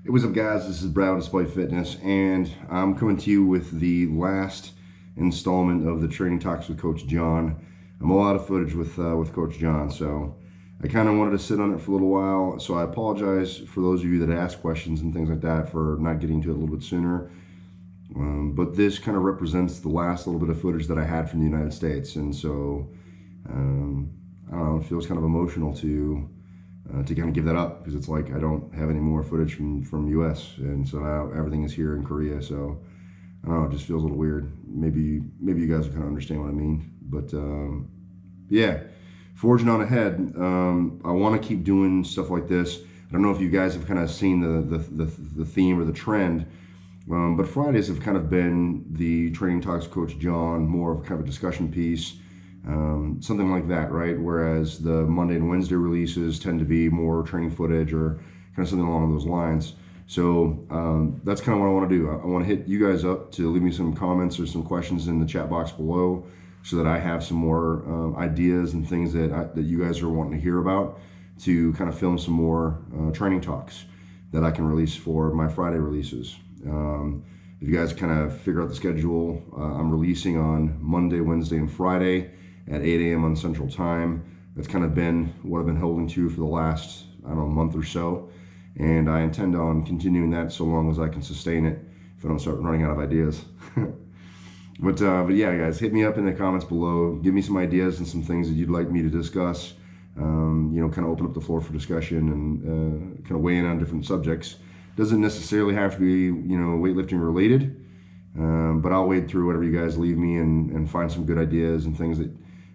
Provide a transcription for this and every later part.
Hey, what's up, guys? This is Brad with Display Fitness, and I'm coming to you with the last installment of the Training Talks with Coach John. I'm all out of footage with Coach John, so I kind of wanted to sit on it for a little while. So I apologize for those of you that asked questions and things like that for not getting to it a little bit sooner. But this kind of represents the last little bit of footage that I had from the United States, and so I don't know, it feels kind of emotional to kind of give that up, because it's like I don't have any more footage from US, and so now everything is here in Korea. So I don't know, it just feels a little weird. Maybe you guys will kind of understand what I mean. But yeah, forging on ahead. I want to keep doing stuff like this. I don't know if you guys have kind of seen the theme or the trend, but Fridays have kind of been the Training Talks Coach John, more of kind of a discussion piece. Something like that, right? Whereas the Monday and Wednesday releases tend to be more training footage or kind of something along those lines. So that's kind of what I want to do. I want to hit you guys up to leave me some comments or some questions in the chat box below, so that I have some more ideas and things that you guys are wanting to hear about, to kind of film some more training talks that I can release for my Friday releases. If you guys kind of figure out the schedule, I'm releasing on Monday, Wednesday, and Friday at 8 a.m. on Central Time. That's kind of been what I've been holding to for the last, I don't know, month or so. And I intend on continuing that so long as I can sustain it, if I don't start running out of ideas. But yeah, guys, hit me up in the comments below. Give me some ideas and some things that you'd like me to discuss. Kind of open up the floor for discussion and kind of weigh in on different subjects. Doesn't necessarily have to be, weightlifting related, but I'll wade through whatever you guys leave me and find some good ideas and things that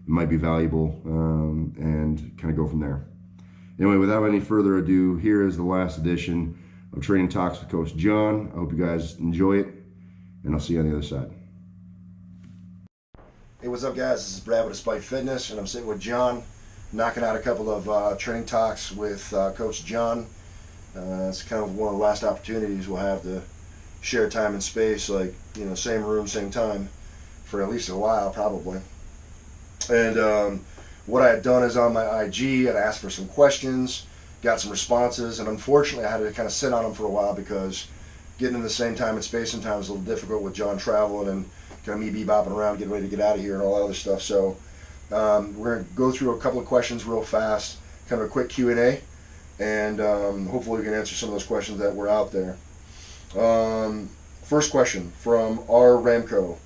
might be valuable, and kind of go from there. Anyway, without any further ado, here is the last edition of Training Talks with Coach John. I hope you guys enjoy it, and I'll see you on the other side. Hey, what's up, guys? This is Brad with Display Fitness, and I'm sitting with John, knocking out a couple of training talks with Coach John. It's kind of one of the last opportunities we'll have to share time and space, like, same room, same time, for at least a while, probably. And what I had done is on my IG, I'd asked for some questions, got some responses, and unfortunately I had to kind of sit on them for a while, because getting in the same time and space sometimes is a little difficult with John traveling and kind of me bebopping around, getting ready to get out of here and all that other stuff. So we're going to go through a couple of questions real fast, kind of a quick Q&A, and hopefully we can answer some of those questions that were out there. First question from R. Ramco.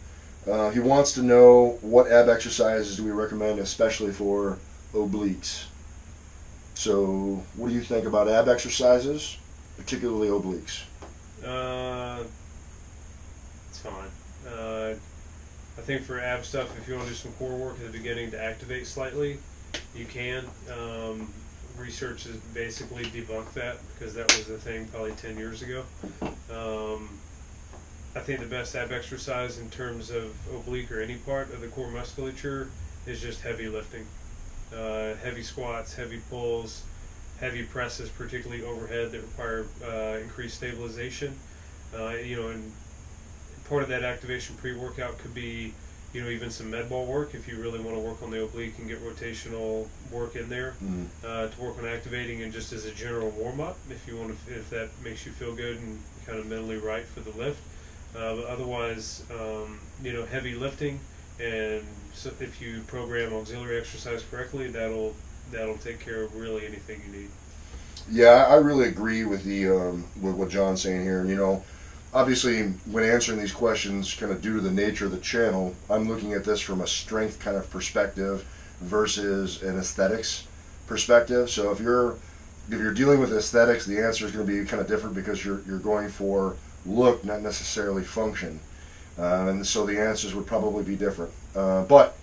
He wants to know, what ab exercises do we recommend, especially for obliques? So what do you think about ab exercises, particularly obliques? It's fine. I think for ab stuff, if you want to do some core work at the beginning to activate slightly, you can. Research has basically debunked that, because that was the thing probably 10 years ago. I think the best ab exercise in terms of oblique or any part of the core musculature is just heavy lifting. Heavy squats, heavy pulls, heavy presses, particularly overhead, that require increased stabilization. And part of that activation pre-workout could be, even some med ball work, if you really want to work on the oblique and get rotational work in there, to work on activating, and just as a general warm-up, if that makes you feel good and kind of mentally right for the lift. But otherwise, heavy lifting, and so if you program auxiliary exercise correctly, that'll take care of really anything you need. Yeah, I really agree with with what John's saying here. Obviously, when answering these questions, kind of due to the nature of the channel, I'm looking at this from a strength kind of perspective versus an aesthetics perspective. So if you're dealing with aesthetics, the answer is going to be kind of different, because you're going for look, not necessarily function, and so the answers would probably be different. But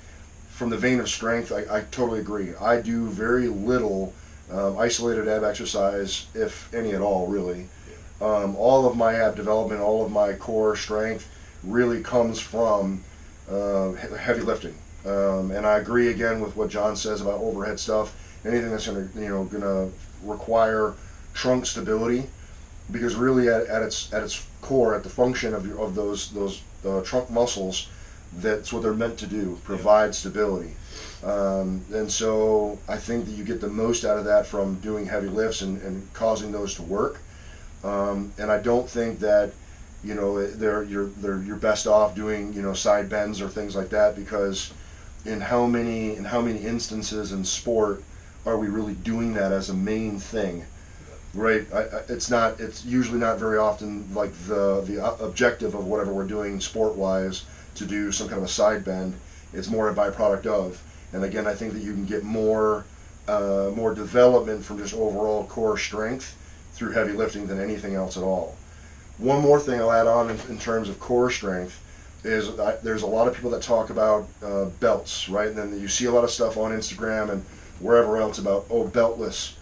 from the vein of strength, I totally agree. I do very little isolated ab exercise, if any at all, really. All of my ab development, all of my core strength really comes from heavy lifting. And I agree again with what John says about overhead stuff. Anything that's gonna require trunk stability, because really at its core, at the function of those trunk muscles, that's what they're meant to do, provide stability. And so I think that you get the most out of that from doing heavy lifts and causing those to work. And I don't think that, you're best off doing, side bends or things like that, because in how many instances in sport are we really doing that as a main thing, right? It's usually not very often like the objective of whatever we're doing sport wise to do some kind of a side bend. It's more a byproduct of. And again, I think that you can get more development from just overall core strength through heavy lifting than anything else at all. One more thing I'll add on in terms of core strength is there's a lot of people that talk about belts, right? And then you see a lot of stuff on Instagram and wherever else about, beltless.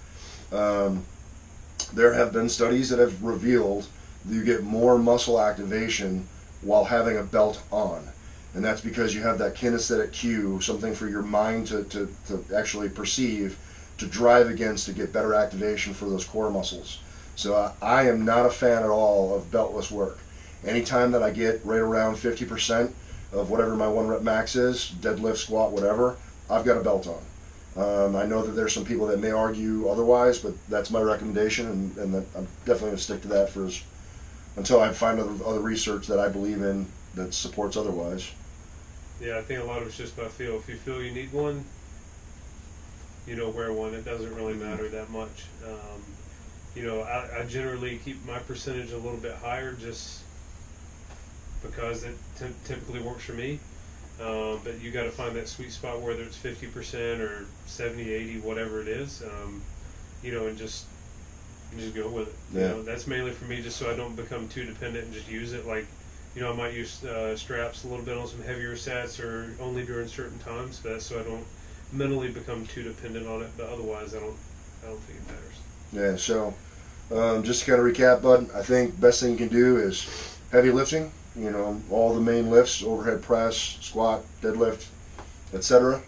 There have been studies that have revealed that you get more muscle activation while having a belt on. And that's because you have that kinesthetic cue, something for your mind to actually perceive, to drive against, to get better activation for those core muscles. So I am not a fan at all of beltless work. Anytime that I get right around 50% of whatever my 1 rep max is, deadlift, squat, whatever, I've got a belt on. I know that there's some people that may argue otherwise, but that's my recommendation, and that I'm definitely going to stick to that until I find other research that I believe in that supports otherwise. Yeah, I think a lot of it's just about feel. If you feel you need one, wear one. It doesn't really matter that much. I generally keep my percentage a little bit higher just because it typically works for me. But you got to find that sweet spot, whether it's 50% or 70, 80, whatever it is, and just go with it. Yeah. That's mainly for me, just so I don't become too dependent and just use it. Like, I might use straps a little bit on some heavier sets or only during certain times, but that's so I don't mentally become too dependent on it. But otherwise, I don't think it matters. Yeah. So just to kind of recap, bud, I think best thing you can do is heavy lifting. All the main lifts: overhead press, squat, deadlift, etc.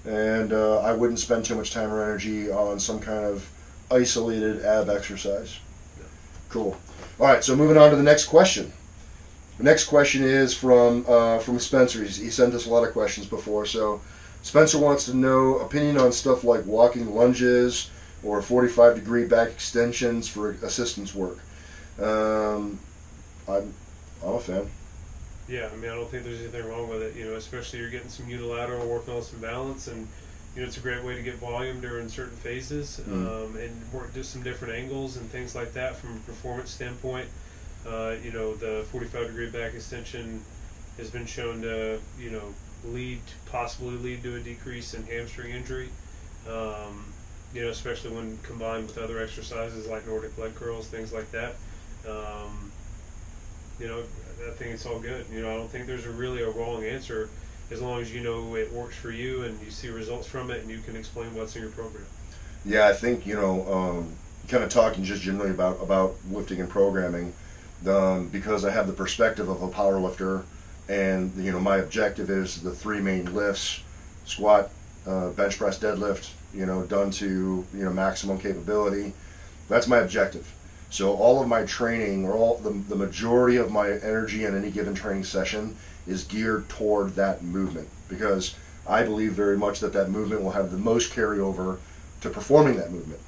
And I wouldn't spend too much time or energy on some kind of isolated ab exercise. Yeah. Cool. All right. So moving on to the next question. The next question is from Spencer. He sent us a lot of questions before. So Spencer wants to know opinion on stuff like walking lunges or 45-degree back extensions for assistance work. I'm a fan. Yeah, I don't think there's anything wrong with it. Especially you're getting some unilateral, working on some balance, and it's a great way to get volume during certain phases, and work just some different angles and things like that from a performance standpoint. The 45-degree back extension has been shown to, possibly lead to a decrease in hamstring injury. Especially when combined with other exercises like Nordic leg curls, things like that. I think it's all good. I don't think there's really a wrong answer as long as it works for you and you see results from it and you can explain what's in your program. Yeah, I think, kind of talking just generally about lifting and programming, because I have the perspective of a power lifter, and my objective is the 3 main lifts: squat, bench press, deadlift, done to maximum capability. That's my objective. So all of my training, or the majority of my energy in any given training session, is geared toward that movement, because I believe very much that movement will have the most carryover to performing that movement.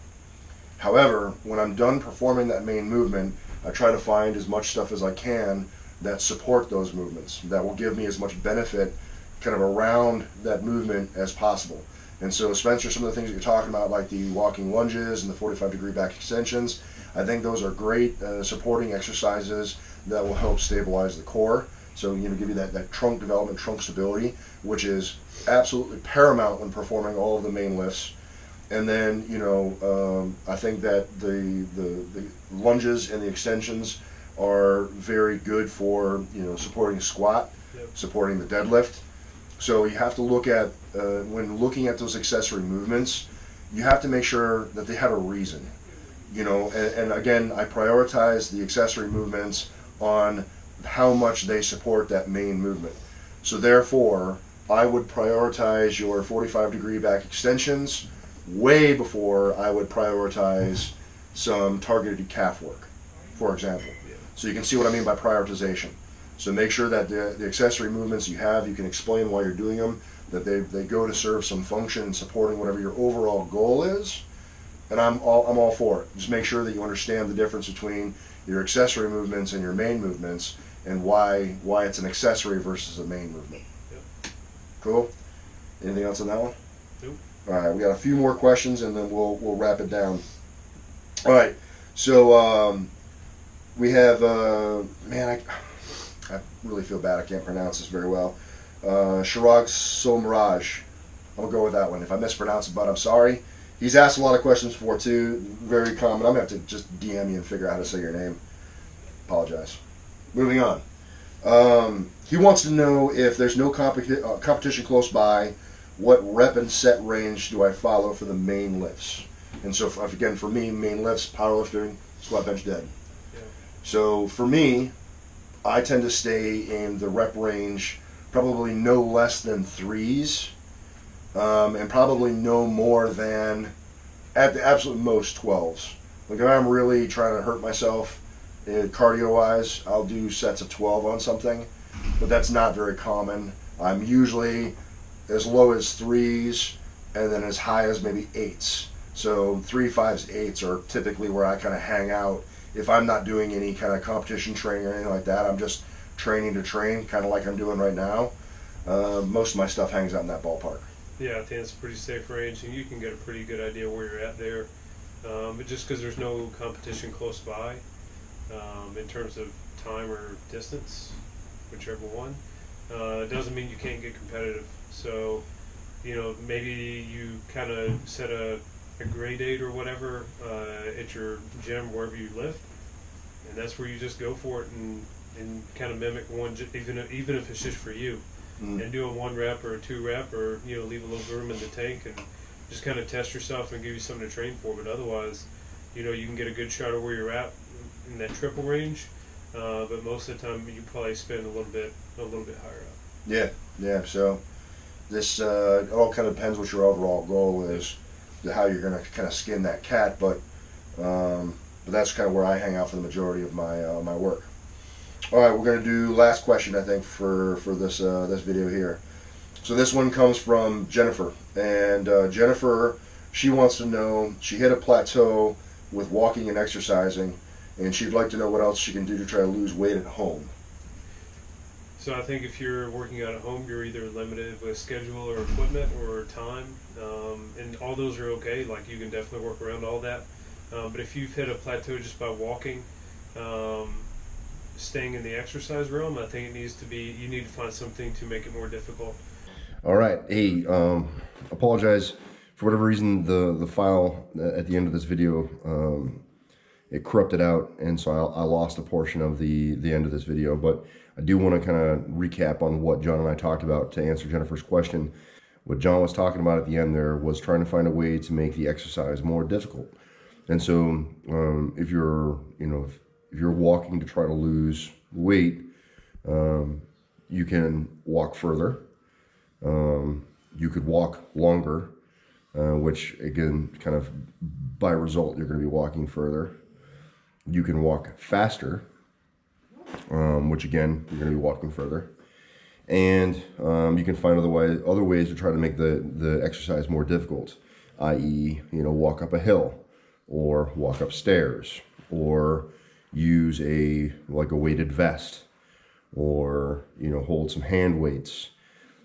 However, when I'm done performing that main movement, I try to find as much stuff as I can that support those movements, that will give me as much benefit kind of around that movement as possible. And so, Spencer, some of the things that you're talking about, like the walking lunges and the 45-degree back extensions, I think those are great supporting exercises that will help stabilize the core. So, give you that trunk development, trunk stability, which is absolutely paramount when performing all of the main lifts. And then, I think that the lunges and the extensions are very good for, supporting squat, supporting the deadlift. So you have to look at, when looking at those accessory movements, you have to make sure that they have a reason. And again, I prioritize the accessory movements on how much they support that main movement. So therefore, I would prioritize your 45-degree back extensions way before I would prioritize some targeted calf work, for example. So you can see what I mean by prioritization. So make sure that the accessory movements you have, you can explain why you're doing them, that they go to serve some function in supporting whatever your overall goal is. and I'm all for it. Just make sure that you understand the difference between your accessory movements and your main movements, and why it's an accessory versus a main movement. Yep. Cool. Anything else on that one? Nope. All right, we got a few more questions, and then we'll wrap it down. All right, so we have man, I really feel bad. I can't pronounce this very well. Shirag Somaraj. I'll go with that one. If I mispronounce it, but I'm sorry. He's asked a lot of questions before too. Very common. I'm gonna have to just DM you and figure out how to say your name. Apologize. Moving on. He wants to know if there's no competition close by, what rep and set range do I follow for the main lifts? And so, again, for me, main lifts, powerlifting, squat, bench, dead. Yeah. So for me, I tend to stay in the rep range, probably no less than 3s, and probably no more than, at the absolute most, 12s. Like if I'm really trying to hurt myself, cardio-wise, I'll do sets of 12 on something, but that's not very common. I'm usually as low as 3s and then as high as maybe 8s. So 3, 5s, 8s are typically where I kind of hang out. If I'm not doing any kind of competition training or anything like that, I'm just training to train, kind of like I'm doing right now. Most of my stuff hangs out in that ballpark. Yeah, I think it's a pretty safe range, and you can get a pretty good idea where you're at there. But just because there's no competition close by, in terms of time or distance, whichever one, doesn't mean you can't get competitive. So, maybe you kind of set a grade 8 or whatever at your gym, wherever you lift, and that's where you just go for it and kind of mimic one, even if it's just for you. And do a 1 rep or a 2 rep, or leave a little room in the tank and just kind of test yourself and give you something to train for. But otherwise, you can get a good shot of where you're at in that triple range. But most of the time, you probably spend a little bit higher up. Yeah. So this it all kind of depends what your overall goal is, how you're going to kind of skin that cat. But that's kind of where I hang out for the majority of my work. All right, we're going to do last question, I think, for this this video here. So this one comes from Jennifer, and Jennifer, she wants to know, she hit a plateau with walking and exercising, and she'd like to know what else she can do to try to lose weight at home. So I think if you're working out at home, you're either limited with schedule or equipment or time, and all those are okay. Like, you can definitely work around all that. But if you've hit a plateau just by walking, staying in the exercise realm, I think you need to find something to make it more difficult. All right. Hey, apologize for whatever reason. The file at the end of this video, it corrupted out, and so I lost a portion of the end of this video. But I do want to kind of recap on what John and I talked about to answer Jennifer's question. What John was talking about at the end there was trying to find a way to make the exercise more difficult. And so if you're walking to try to lose weight, you can walk further. You could walk longer, which again, kind of by result, you're going to be walking further. You can walk faster, which again, you're going to be walking further. And you can find other ways to try to make the exercise more difficult, i.e., walk up a hill, or walk upstairs, or use a weighted vest, or hold some hand weights.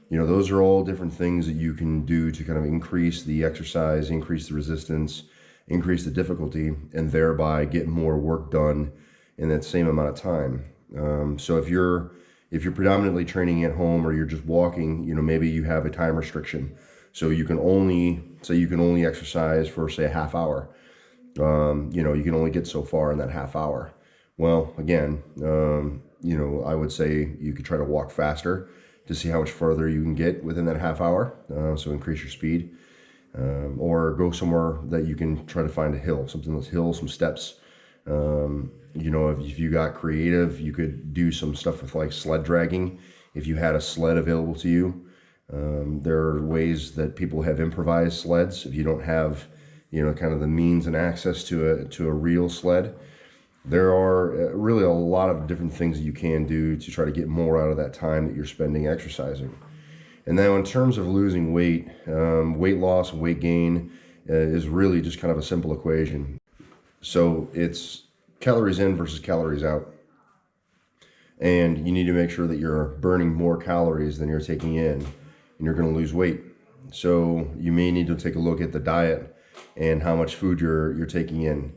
Those are all different things that you can do to kind of increase the exercise, increase the resistance, increase the difficulty, and thereby get more work done in that same amount of time. So if you're predominantly training at home, or you're just walking, maybe you have a time restriction, so you can only exercise for, say, a half hour. You can only get so far in that half hour. Well, again, I would say you could try to walk faster to see how much further you can get within that half hour. So increase your speed, or go somewhere that you can try to find a hill, something that's hill, some steps. If you got creative, you could do some stuff with like sled dragging. If you had a sled available to you, there are ways that people have improvised sleds. If you don't have, kind of the means and access to a real sled, there are really a lot of different things that you can do to try to get more out of that time that you're spending exercising. And now in terms of losing weight, weight loss and weight gain is really just kind of a simple equation. So it's calories in versus calories out. And you need to make sure that you're burning more calories than you're taking in, and you're going to lose weight. So you may need to take a look at the diet and how much food you're taking in.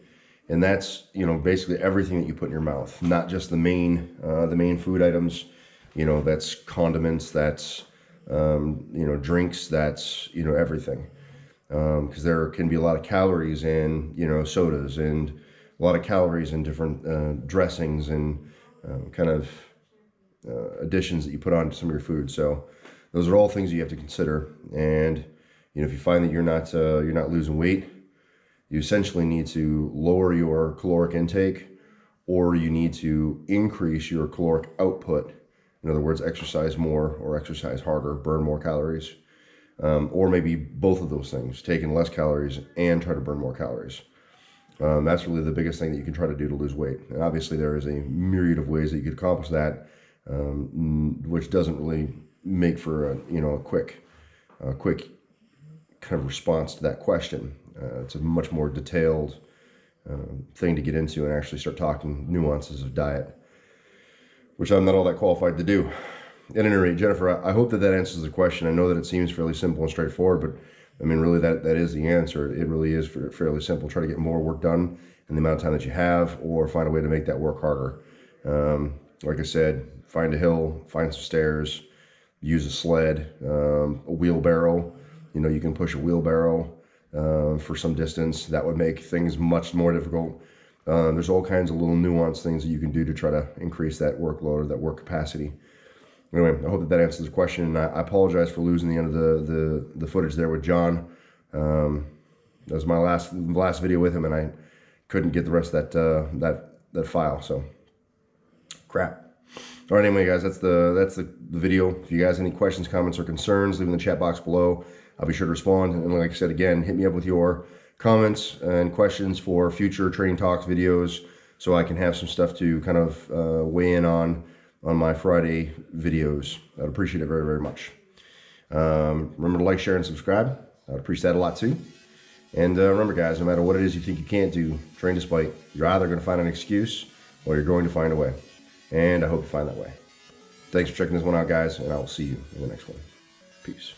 And that's, basically everything that you put in your mouth, not just the main food items. That's condiments, that's drinks, that's everything. Because there can be a lot of calories in sodas, and a lot of calories in different dressings and additions that you put on some of your food. So those are all things you have to consider. And if you find that you're not losing weight, you essentially need to lower your caloric intake, or you need to increase your caloric output. In other words, exercise more or exercise harder, burn more calories, or maybe both of those things, taking less calories and try to burn more calories. That's really the biggest thing that you can try to do to lose weight. And obviously there is a myriad of ways that you could accomplish that, which doesn't really make for a quick kind of response to that question. It's a much more detailed thing to get into and actually start talking nuances of diet, which I'm not all that qualified to do. At any rate, Jennifer, I hope that answers the question. I know that it seems fairly simple and straightforward, but I mean, really, that is the answer. It really is fairly simple. Try to get more work done in the amount of time that you have, or find a way to make that work harder. Like I said, find a hill, find some stairs, use a sled, a wheelbarrow. You can push a wheelbarrow for some distance. That would make things much more difficult. There's all kinds of little nuanced things that you can do to try to increase that workload or that work capacity. Anyway, I hope that answers the question. And I apologize for losing the end of the footage there with John. That was my last video with him, and I couldn't get the rest of that file. So crap. All right, anyway, guys, that's the video. If you guys have any questions, comments, or concerns, leave in the chat box below. I'll be sure to respond. And like I said, again, hit me up with your comments and questions for future Training Talks videos, so I can have some stuff to kind of weigh in on my Friday videos. I'd appreciate it very, very much. Remember to like, share, and subscribe. I'd appreciate that a lot too. And remember, guys, no matter what it is you think you can't do, train despite. You're either going to find an excuse or you're going to find a way. And I hope you find that way. Thanks for checking this one out, guys, and I will see you in the next one. Peace.